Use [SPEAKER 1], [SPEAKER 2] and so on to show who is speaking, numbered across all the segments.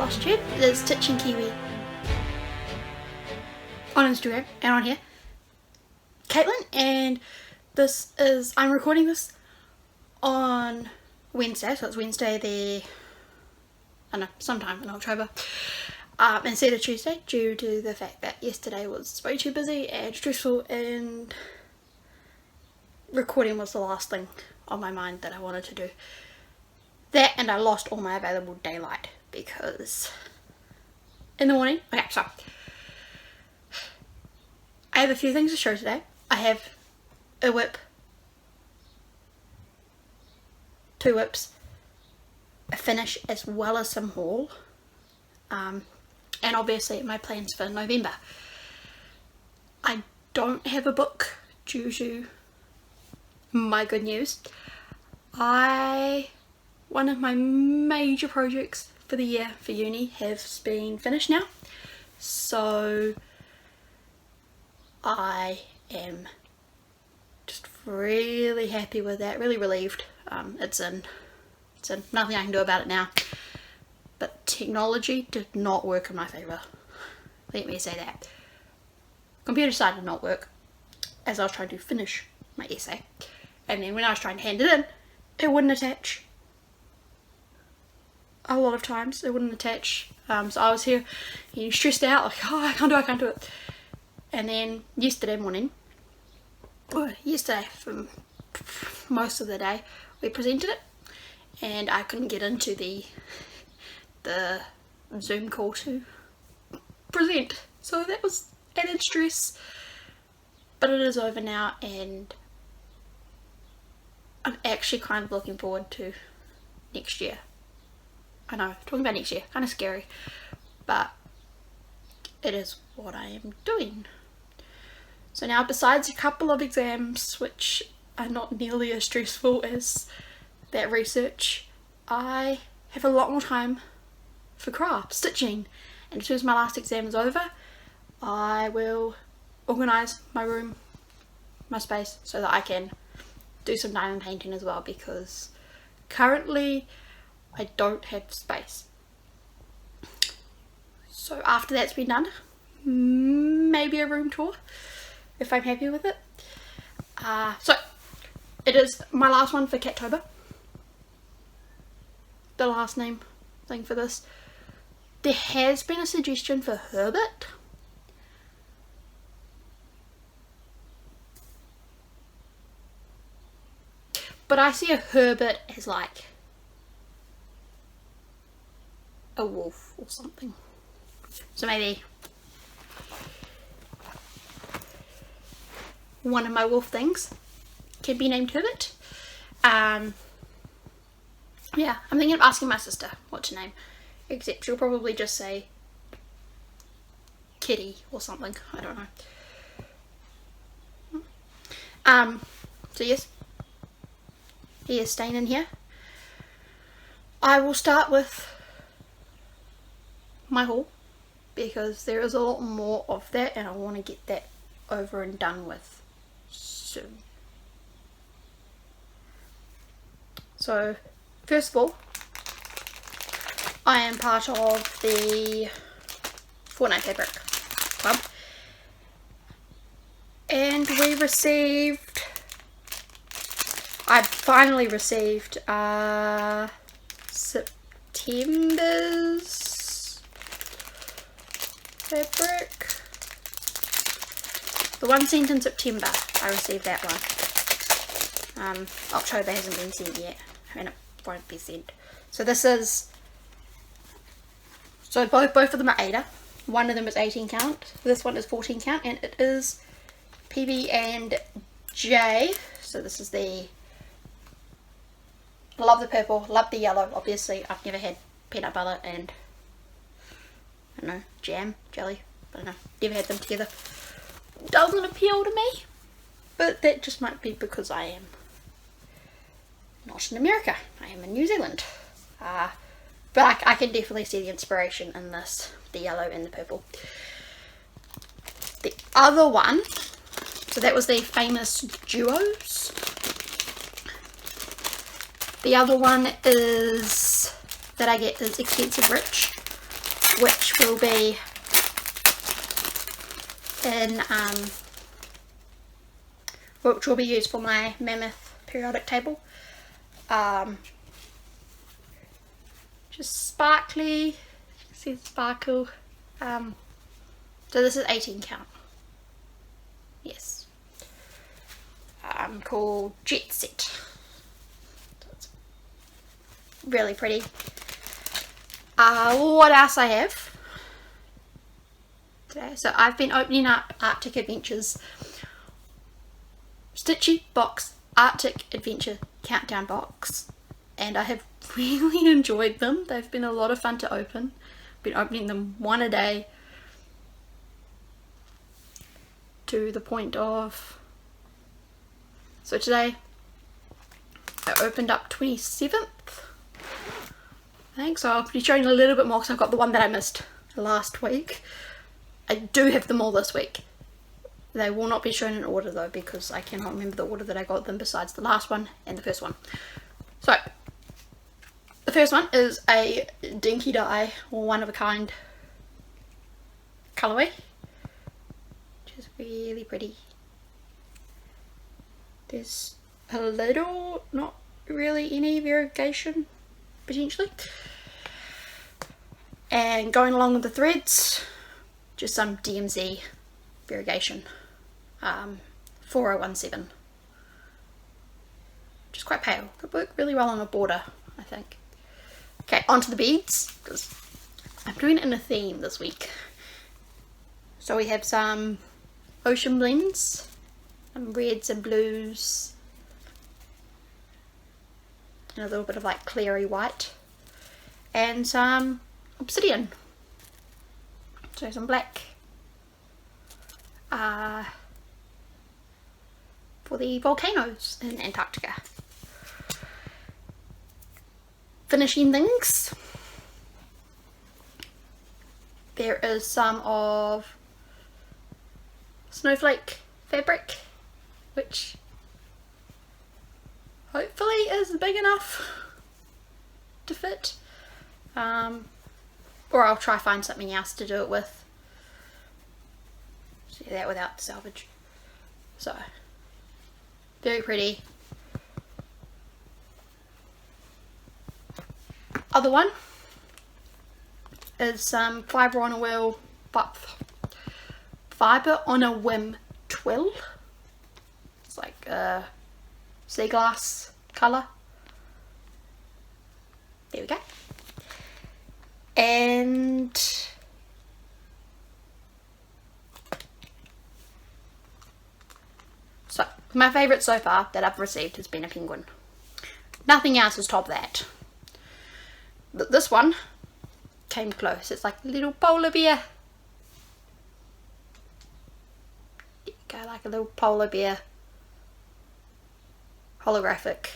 [SPEAKER 1] Flosstube. It is Stitchy and Kiwi on Instagram and on here. Caitlin, and this is, I'm recording this on Wednesday, so it's Wednesday the, I don't know, sometime in October, instead of Tuesday, due to the fact that yesterday was way too busy and stressful, and recording was the last thing on my mind that I wanted to do. That, and I lost all my available daylight because in the morning, okay, so I have a few things to show today. I have a whip, 2 whips, a finish, as well as some haul, and obviously my plans for November. I don't have a book due to my good news. One of my major projects for the year for uni has been finished now, so I am just really happy with that, really relieved. It's in, nothing I can do about it now, but technology did not work in my favour, let me say that. Computer side did not work as I was trying to finish my essay, and then when I was trying to hand it in, it wouldn't attach. A lot of times it wouldn't attach, so I was here stressed out, like, oh, I can't do it. And then yesterday morning, yesterday for most of the day, we presented it, and I couldn't get into the Zoom call to present, so that was added stress. But it is over now, and I'm actually kind of looking forward to next year. I know, talking about next year, kind of scary, but it is what I am doing. So now, besides a couple of exams which are not nearly as stressful as that research, I have a lot more time for craft, stitching, and as soon as my last exam is over, I will organise my room, my space, so that I can do some diamond painting as well, because currently I don't have space. So after that's been done, maybe a room tour if I'm happy with it. So it is my last one for Catober, the last name thing for this. There has been a suggestion for Herbert, but I see a Herbert as like a wolf or something, so maybe one of my wolf things can be named Herbert. Yeah, I'm thinking of asking my sister what to name, except she'll probably just say Kitty or something, I don't know. So yes, he is staying in here. I will start with my haul, because there is a lot more of that and I want to get that over and done with soon. So first of all, I am part of the Fortnight Fabric Club, and I finally received September's fabric. The one sent in September, I received that one. October hasn't been sent yet, and it won't be sent. So this is, so both of them are Aida. One of them is 18 count, this one is 14 count, and it is PB and J. So this is the, love the purple, love the yellow. Obviously I've never had peanut butter and, I don't know, jam, jelly, I don't know, never had them together. Doesn't appeal to me, but that just might be because I am not in America, I am in New Zealand. But I can definitely see the inspiration in this, the yellow and the purple. The other one, so that was the famous duos. The other one is that I get is Expensive Rich. which will be used for my mammoth periodic table. Just sparkly, see the sparkle. So this is 18 count. Yes. Called Jet Set. So it's really pretty. What else I have today? So I've been opening up Arctic Adventures Stitchy box Arctic Adventure countdown box, and I have really enjoyed them. They've been a lot of fun to open. I've been opening them one a day to the point of, so today I opened up 27th, I think, so I'll be showing a little bit more because I've got the one that I missed last week. I do have them all this week. They will not be shown in order though, because I cannot remember the order that I got them besides the last one and the first one. So the first one is a dinky dye, or one of a kind colourway, which is really pretty. There's a little, not really any variegation potentially, and going along with the threads, just some DMZ variegation. 4017, just quite pale. Could work really well on a border, I think. Okay, onto the beads, because I'm doing it in a theme this week. So we have some ocean blends, some reds and blues, and a little bit of like clary white, and some obsidian. So some black for the volcanoes in Antarctica. Finishing things, there is some of Snowflake fabric, which hopefully is big enough to fit, or I'll try find something else to do it with. See that without the salvage. So very pretty. Other one is some fibre on a whim twill. It's like a sea glass colour. There we go. And so my favourite so far that I've received has been a penguin. Nothing else has topped that. But this one came close. It's like a little polar bear. There you go, like a little polar bear. Holographic.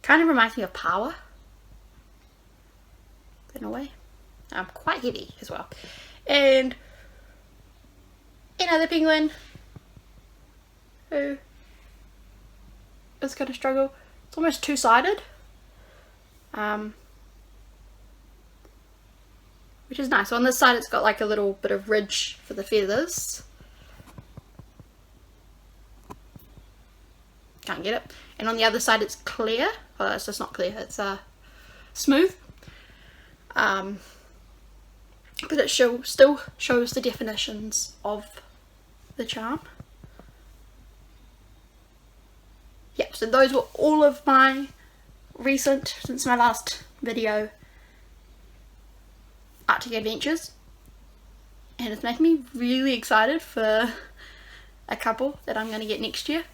[SPEAKER 1] Kind of reminds me of Power, in a way. Quite heavy as well. And another penguin who is going to struggle. It's almost two-sided, which is nice. So on this side it's got like a little bit of ridge for the feathers. Can't get it. And on the other side it's clear. Oh, it's just not clear, it's smooth. But it still shows the definitions of the charm. Yep, so those were all of my recent, since my last video, Arctic Adventures. And it's making me really excited for a couple that I'm going to get next year.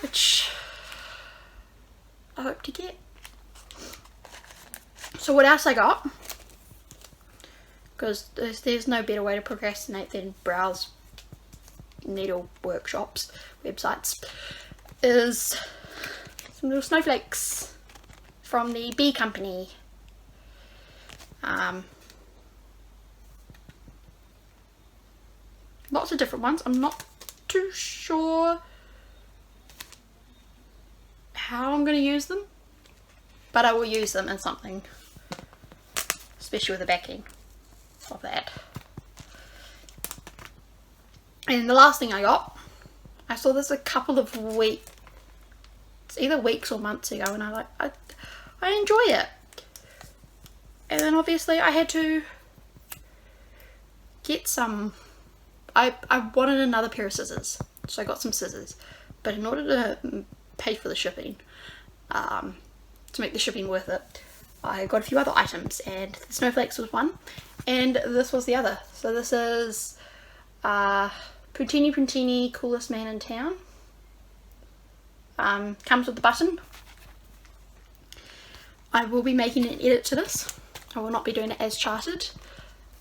[SPEAKER 1] Which I hope to get. So what else I got, because there's no better way to procrastinate than browse needle workshops websites, is some little snowflakes from the Bee Company. Lots of different ones. I'm not too sure how I'm going to use them, but I will use them in something, especially with the backing of that. And the last thing I got, I saw this a couple of weeks, either weeks or months ago, and I enjoy it. And then obviously I had to get some, I wanted another pair of scissors, so I got some scissors, but in order to pay for the shipping, to make the shipping worth it, I got a few other items, and the Snowflakes was one, and this was the other. So this is Puntini, coolest man in town. Comes with the button. I will be making an edit to this. I will not be doing it as charted,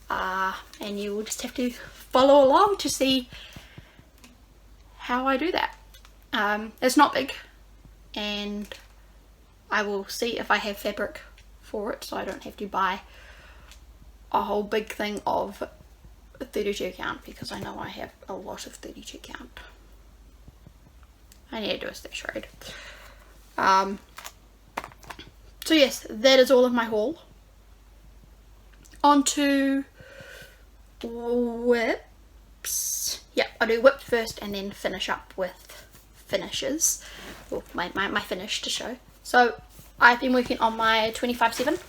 [SPEAKER 1] and you will just have to follow along to see how I do that. It's not big, and I will see if I have fabric for it, so I don't have to buy a whole big thing of 32 count, because I know I have a lot of 32 count. I need to do a stitch raid. So yes, that is all of my haul. On to whips. Yeah, I'll do whip first and then finish up with finishes. Or my finish to show. So I've been working on my 25/7.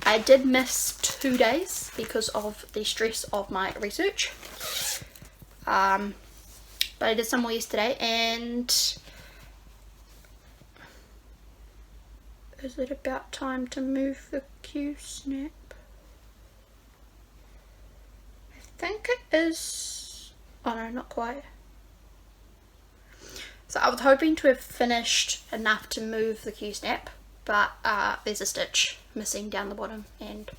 [SPEAKER 1] I did miss 2 days because of the stress of my research. But I did some more yesterday, and is it about time to move the Q snap? I think it is. Oh no, not quite. So I was hoping to have finished enough to move the Q snap, but there's a stitch missing down the bottom, and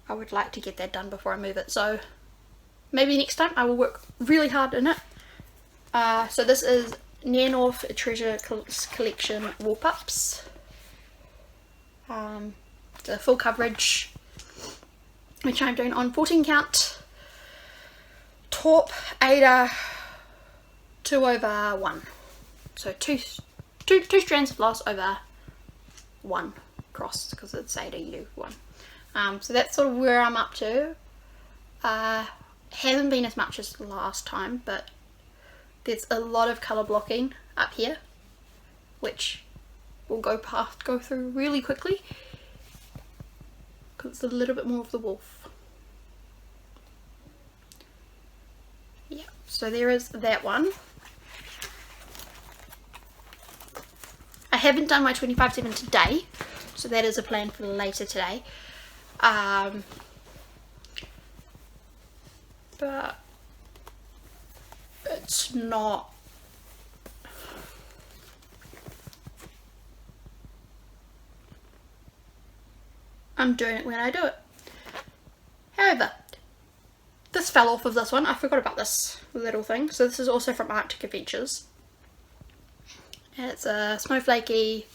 [SPEAKER 1] I would like to get that done before I move it. So maybe next time I will work really hard in it. So this is Near North Treasure Collection Wolf Pups. The full coverage, which I'm doing on 14 count Taupe Aida 2/1. So two strands of floss over one cross, because it's Aida, you do one. So that's sort of where I'm up to. Hasn't been as much as last time, but there's a lot of colour blocking up here, which will go through really quickly, because it's a little bit more of the wolf. Yeah, so there is that one. I haven't done my 25/7 today, so that is a plan for later today. But it's not, I'm doing it when I do it. However, this fell off of this one. I forgot about this little thing. So this is also from Arctic Adventures, and it's a snowflakey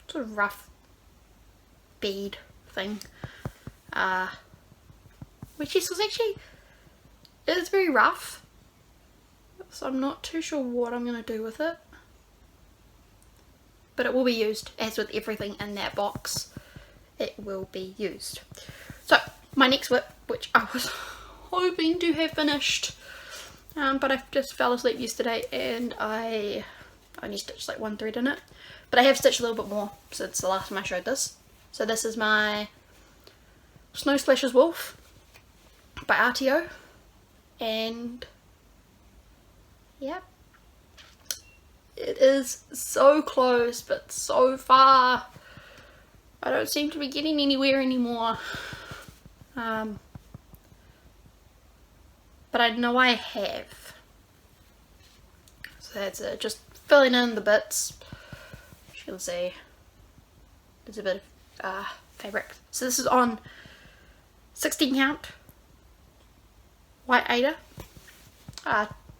[SPEAKER 1] sort of rough bead thing, which is actually, it's very rough, so I'm not too sure what I'm going to do with it, but it will be used, as with everything in that box. It will be used. So my next whip, which I was hoping to have finished, but I just fell asleep yesterday and I only stitched like one thread in it, but I have stitched a little bit more since the last time I showed this. So this is my Snow Splashes Wolf by RTO, and yeah, it is so close but so far. I don't seem to be getting anywhere anymore, but I know I have. So that's it, just filling in the bits. You'll see there's a bit of fabric. So this is on 16 count White Aida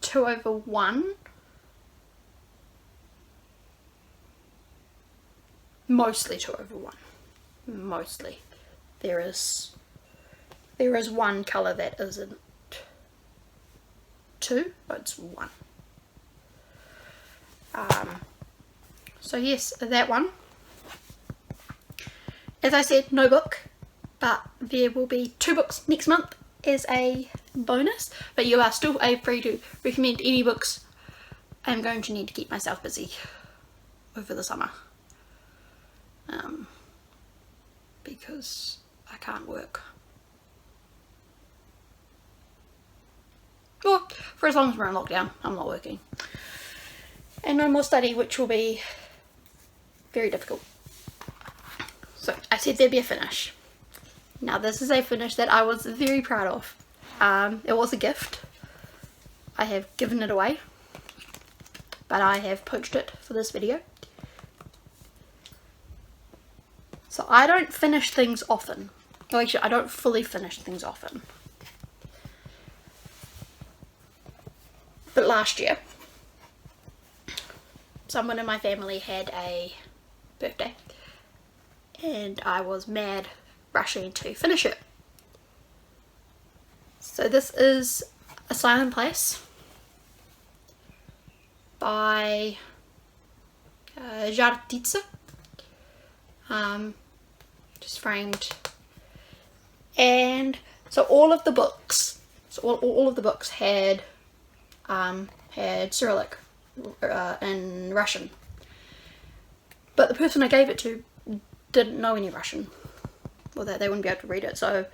[SPEAKER 1] 2/1. Mostly 2/1. Mostly. There is There is one colour that isn't 2, but it's 1. So yes, that one. As I said, no book, but there will be 2 books next month as a bonus, but you are still free to recommend any books. I'm going to need to keep myself busy over the summer, because I can't work. Well, for as long as we're in lockdown, I'm not working. And no more study, which will be very difficult. So I said there'd be a finish. Now this is a finish that I was very proud of. It was a gift. I have given it away, but I have poached it for this video. So I don't finish things often. Well, actually, I don't fully finish things often. But last year, someone in my family had a birthday, and I was mad rushing to finish it. So this is Asylum Place by птица, just framed. And so all of the books, all of the books had Cyrillic in Russian, but the person I gave it to didn't know any Russian, or that they wouldn't be able to read it. So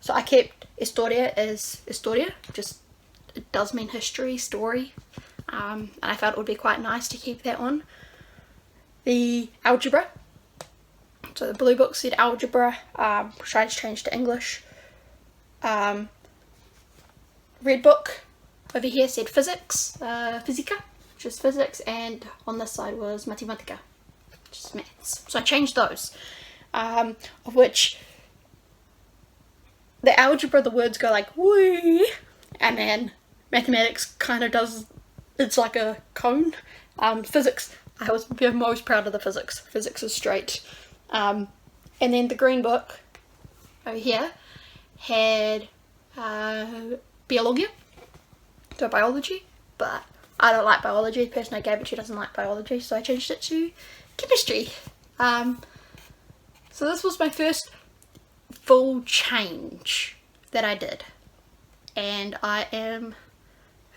[SPEAKER 1] I kept Historia as Historia, just it does mean history, story, and I felt it would be quite nice to keep that one. The algebra, so the blue book said algebra, tried to change to English. Red book over here said physics, fizika, which is physics, and on this side was matematika, which is maths. So I changed those, of which the algebra, the words go like wee, and then mathematics kind of does, it's like a cone. Physics, I was most proud of the physics. Physics is straight. And then the green book over here had biologia, so biology, but I don't like biology. The person I gave it to doesn't like biology, so I changed it to chemistry. So this was my first full change that I did, and I am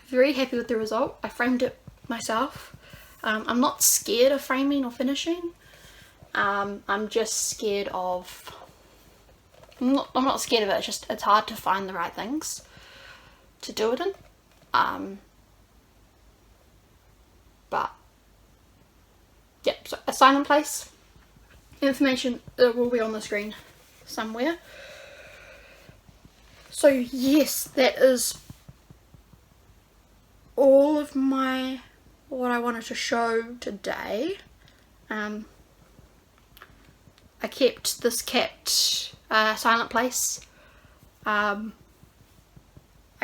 [SPEAKER 1] very happy with the result. I framed it myself. I'm not scared of framing or finishing. I'm just scared of, I'm not scared of it, it's hard to find the right things to do it in. But yeah, so Asylum Place, information will be on the screen somewhere. So yes, that is all of what I wanted to show today. I kept this Silent Place. I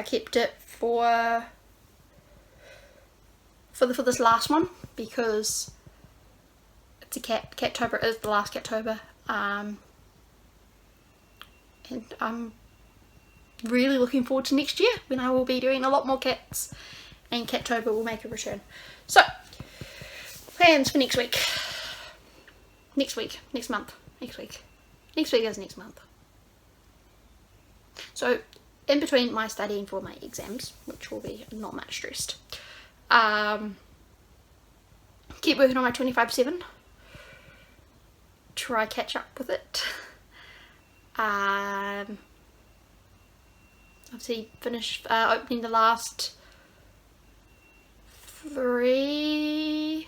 [SPEAKER 1] kept it for this last one because it's a cat. Catober is the last Catober, and I'm really looking forward to next year when I will be doing a lot more cats and Catober will make a return. So plans for next week. Next month. Next week is next month. So in between my studying for my exams, which will be not much stressed, keep working on my 25/7, try catch up with it. Obviously finish opening the last 3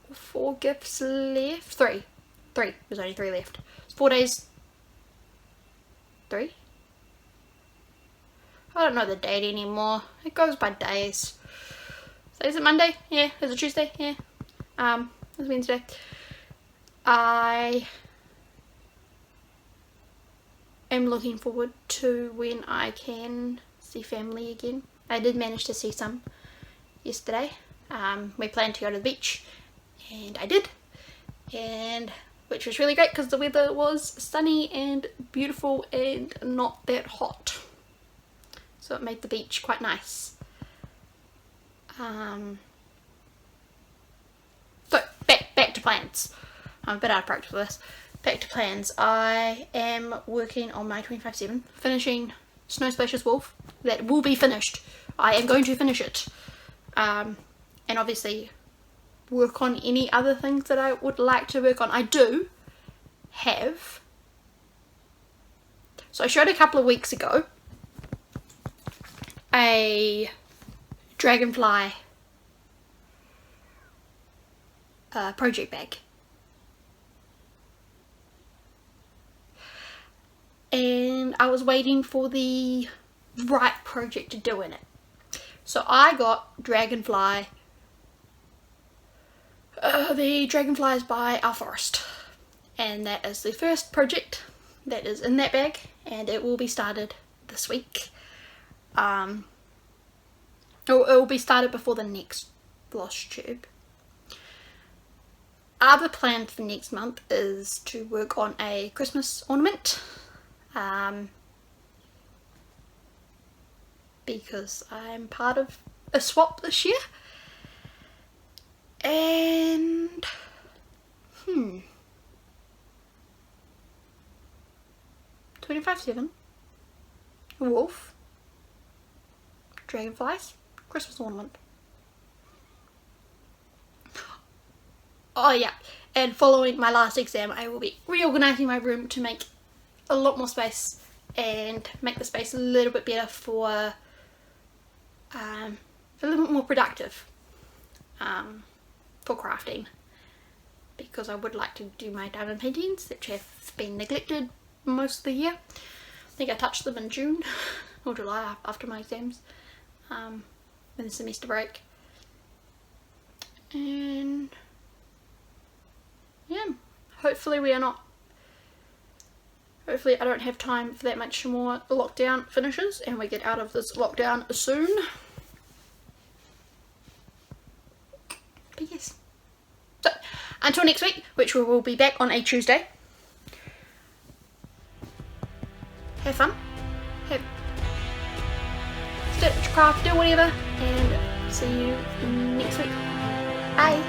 [SPEAKER 1] or 4 gifts left. 3. There's only 3 left. It's 4 days. 3? I don't know the date anymore. It goes by days. So is it Monday? Yeah. Is it Tuesday? Yeah. It's Wednesday. I am looking forward to when I can see family again. I did manage to see some yesterday. We planned to go to the beach and I did, and which was really great because the weather was sunny and beautiful and not that hot, so it made the beach quite nice. So back to plans. I'm a bit out of practice for this. Back to plans. I am working on my 25/7, finishing Snow Splashes Wolf. That will be finished. I am going to finish it, and obviously work on any other things that I would like to work on. I do have, so I showed a couple of weeks ago a dragonfly project bag, and I was waiting for the right project to do in it. So I got Dragonfly, the Dragonflies by Our Forest, and that is the first project that is in that bag, and it will be started this week. It will be started before the next Flosstube. Other plans for next month is to work on a Christmas ornament, because I'm part of a swap this year, and 25/7, wolf, dragonflies, Christmas ornament. Oh yeah, and following my last exam I will be reorganising my room to make a lot more space and make the space a little bit better for a little bit more productive for crafting, because I would like to do my diamond paintings, which have been neglected most of the year. I think I touched them in June or July after my exams, in the semester break, and yeah, hopefully I don't have time for that much more lockdown finishes and we get out of this lockdown soon. But yes. So, until next week, which we will be back on a Tuesday. Have fun. Stitch, craft, do whatever, and see you next week. Bye.